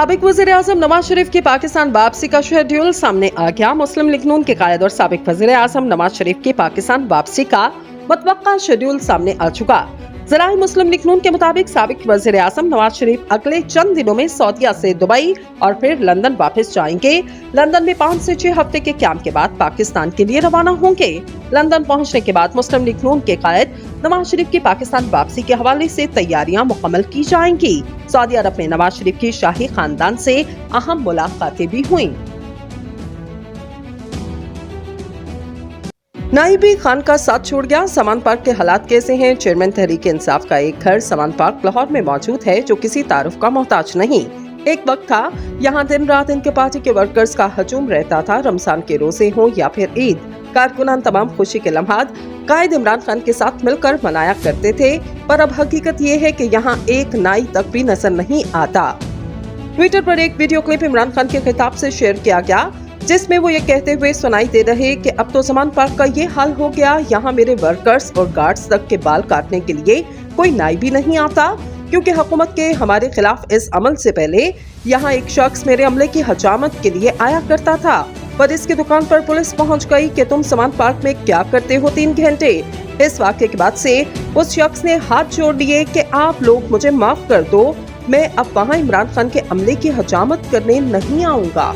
साबिक वज़ीर-ए-आज़म नवाज शरीफ की पाकिस्तान वापसी का शेड्यूल सामने आ गया। मुस्लिम लीग नून के कायद और साबिक वज़ीर-ए-आज़म नवाज शरीफ की पाकिस्तान वापसी का मुतवक्का शेड्यूल सामने आ चुका। ज़राए मुस्लिम लीग नून के मुताबिक साबिक वज़ीर-ए-आज़म नवाज शरीफ अगले चंद दिनों में सऊदीया से दुबई और फिर लंदन वापस जाएंगे। लंदन में 5 से 6 हफ्ते के कैंप के बाद पाकिस्तान के लिए रवाना होंगे। लंदन पहुंचने के बाद मुस्लिम लीग नून के कायद नवाज शरीफ की पाकिस्तान वापसी के हवाले से तैयारियां मुकम्मल की जाएंगी। सऊदी अरब में नवाज शरीफ की शाही खानदान से अहम मुलाकातें भी हुईं। नाइबी खान का साथ छोड़ गया। समान पार्क के हालात कैसे हैं? चेयरमैन तहरीक इंसाफ का एक घर समान पार्क लाहौर में मौजूद है जो किसी तारुफ का मोहताज नहीं। एक वक्त था यहाँ दिन रात इनके पार्टी के वर्कर्स का हजूम रहता था। रमजान के रोजे हो या फिर ईद, कारकुनान तमाम खुशी के लम्हात कायद इमरान खान के साथ मिलकर मनाया करते थे, पर अब हकीकत ये है कि यहाँ एक नाई तक भी नजर नहीं आता। ट्विटर पर एक वीडियो क्लिप इमरान खान के खिताब से शेयर किया गया जिसमें वो ये कहते हुए सुनाई दे रहे कि अब तो समान पार्क का ये हाल हो गया, यहाँ मेरे वर्कर्स और गार्ड्स तक के बाल काटने के लिए कोई नाई भी नहीं आता, क्योंकि हुकूमत के हमारे खिलाफ इस अमल से पहले यहाँ एक शख्स मेरे अमले की हजामत के लिए आया करता था, पर इसकी दुकान पर पुलिस पहुँच गई कि तुम समान पार्क में क्या करते हो 3 घंटे। इस वाक़े के बाद से उस शख्स ने हाथ जोड़ लिए कि आप लोग मुझे माफ कर दो, मैं अब वहाँ इमरान खान के अमले की हजामत करने नहीं आऊंगा।